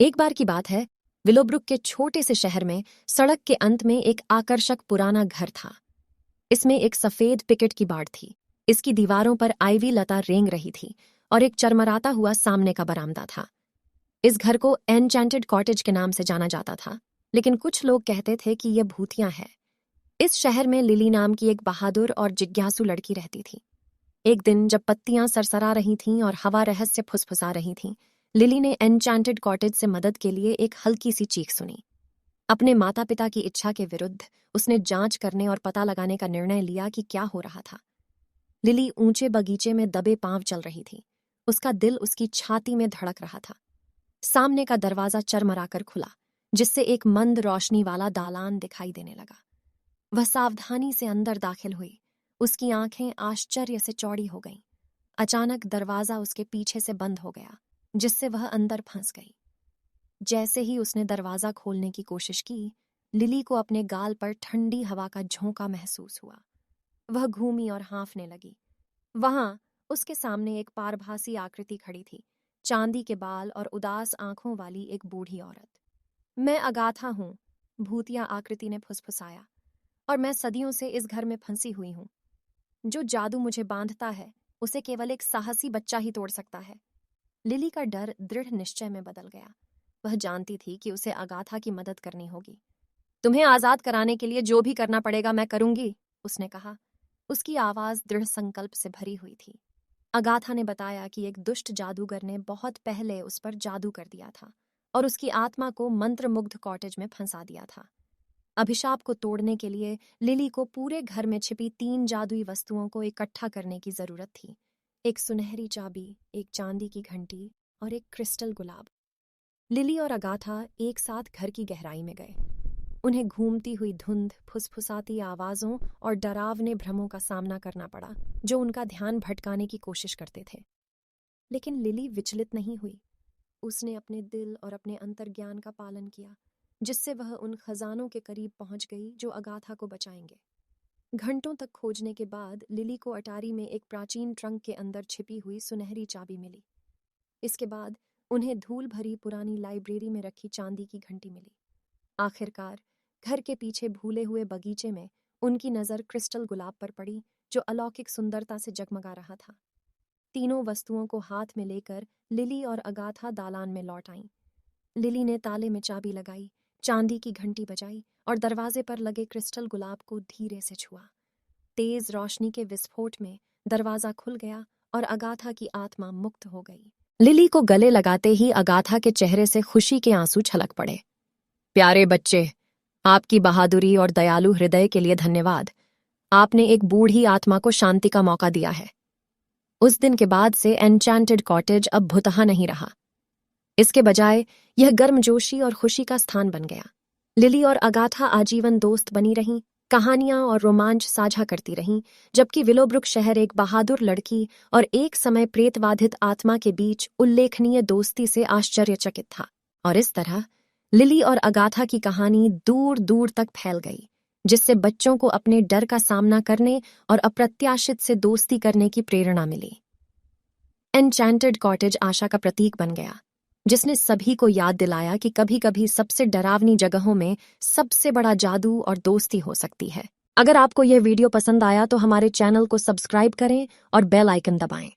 एक बार की बात है, विलोब्रुक के छोटे से शहर में सड़क के अंत में एक आकर्षक पुराना घर था। इसमें एक सफेद पिकेट की बाड़ थी। इसकी दीवारों पर आइवी लता रेंग रही थी और एक चरमराता हुआ सामने का बरामदा था। इस घर को एनचैंटेड कॉटेज के नाम से जाना जाता था, लेकिन कुछ लोग कहते थे कि यह भूतिया है। इस शहर में लिली नाम की एक बहादुर और जिज्ञासु लड़की रहती थी। एक दिन जब पत्तियां सरसरा रही थीं और हवा रहस्य फुसफुसा रही थी, लिली ने एनचैंटेड कॉटेज से मदद के लिए एक हल्की सी चीख सुनी। अपने माता पिता की इच्छा के विरुद्ध उसने जांच करने और पता लगाने का निर्णय लिया कि क्या हो रहा था। लिली ऊंचे बगीचे में दबे पांव चल रही थी। उसका दिल उसकी छाती में धड़क रहा था। सामने का दरवाजा चरमराकर खुला, जिससे एक मंद रोशनी वाला दालान दिखाई देने लगा। वह सावधानी से अंदर दाखिल हुई। उसकी आंखें आश्चर्य से चौड़ी हो गईं। अचानक दरवाजा उसके पीछे से बंद हो गया, जिससे वह अंदर फंस गई। जैसे ही उसने दरवाजा खोलने की कोशिश की, लिली को अपने गाल पर ठंडी हवा का झोंका महसूस हुआ। वह घूमी और हाँफने लगी। वहां उसके सामने एक पारभासी आकृति खड़ी थी, चांदी के बाल और उदास आंखों वाली एक बूढ़ी औरत। मैं अगाथा हूं, भूतिया आकृति ने फुसफुसाया, और मैं सदियों से इस घर में फंसी हुई हूं। जो जादू मुझे बांधता है, उसे केवल एक साहसी बच्चा ही तोड़ सकता है। लिली का डर दृढ़ निश्चय में बदल गया। वह जानती थी कि उसे अगाथा की मदद करनी होगी। तुम्हें आजाद कराने के लिए जो भी करना पड़ेगा मैं करूंगी, उसने कहा। उसकी आवाज दृढ़ संकल्प से भरी हुई थी। अगाथा ने बताया कि एक दुष्ट जादूगर ने बहुत पहले उस पर जादू कर दिया था और उसकी आत्मा को मंत्रमुग्ध कॉटेज में फंसा दिया था। अभिशाप को तोड़ने के लिए लिली को पूरे घर में छिपी 3 जादुई वस्तुओं को इकट्ठा करने की जरूरत थी। एक सुनहरी चाबी, एक चांदी की घंटी और एक क्रिस्टल गुलाब। लिली और अगाथा एक साथ घर की गहराई में गए। उन्हें घूमती हुई धुंध, फुसफुसाती आवाजों और डरावने भ्रमों का सामना करना पड़ा, जो उनका ध्यान भटकाने की कोशिश करते थे। लेकिन लिली विचलित नहीं हुई। उसने अपने दिल और अपने अंतर्ज्ञान का पालन किया, जिससे वह उन खजानों के करीब पहुंच गई जो अगाथा को बचाएंगे। घंटों तक खोजने के बाद लिली को अटारी में एक प्राचीन ट्रंक के अंदर छिपी हुई सुनहरी चाबी मिली। इसके बाद उन्हें धूल भरी पुरानी लाइब्रेरी में रखी चांदी की घंटी मिली। आखिरकार घर के पीछे भूले हुए बगीचे में उनकी नजर क्रिस्टल गुलाब पर पड़ी, जो अलौकिक सुंदरता से जगमगा रहा था। तीनों वस्तुओं को हाथ में लेकर लिली और अगाथा दालान में लौट आईं। लिली ने ताले में चाबी लगाई, चांदी की घंटी बजाई और दरवाजे पर लगे क्रिस्टल गुलाब को धीरे से छुआ। तेज रोशनी के विस्फोट में दरवाजा खुल गया और अगाथा की आत्मा मुक्त हो गई। लिली को गले लगाते ही अगाथा के चेहरे से खुशी के आंसू छलक पड़े। प्यारे बच्चे, आपकी बहादुरी और दयालु हृदय के लिए धन्यवाद। आपने एक बूढ़ी आत्मा को शांति का मौका दिया है। उस दिन के बाद से एनचैंटेड कॉटेज अब भुतहा नहीं रहा। इसके बजाय यह गर्मजोशी और खुशी का स्थान बन गया। लिली और अगाथा आजीवन दोस्त बनी रहीं, कहानियां और रोमांच साझा करती रहीं, जबकि विलोब्रुक शहर एक बहादुर लड़की और एक समय प्रेतबाधित आत्मा के बीच उल्लेखनीय दोस्ती से आश्चर्यचकित था। और इस तरह लिली और अगाथा की कहानी दूर दूर तक फैल गई, जिससे बच्चों को अपने डर का सामना करने और अप्रत्याशित से दोस्ती करने की प्रेरणा मिली। एनचैंटेड कॉटेज आशा का प्रतीक बन गया, जिसने सभी को याद दिलाया कि कभी-कभी सबसे डरावनी जगहों में सबसे बड़ा जादू और दोस्ती हो सकती है। अगर आपको यह वीडियो पसंद आया तो हमारे चैनल को सब्सक्राइब करें और बेल आइकन दबाएं।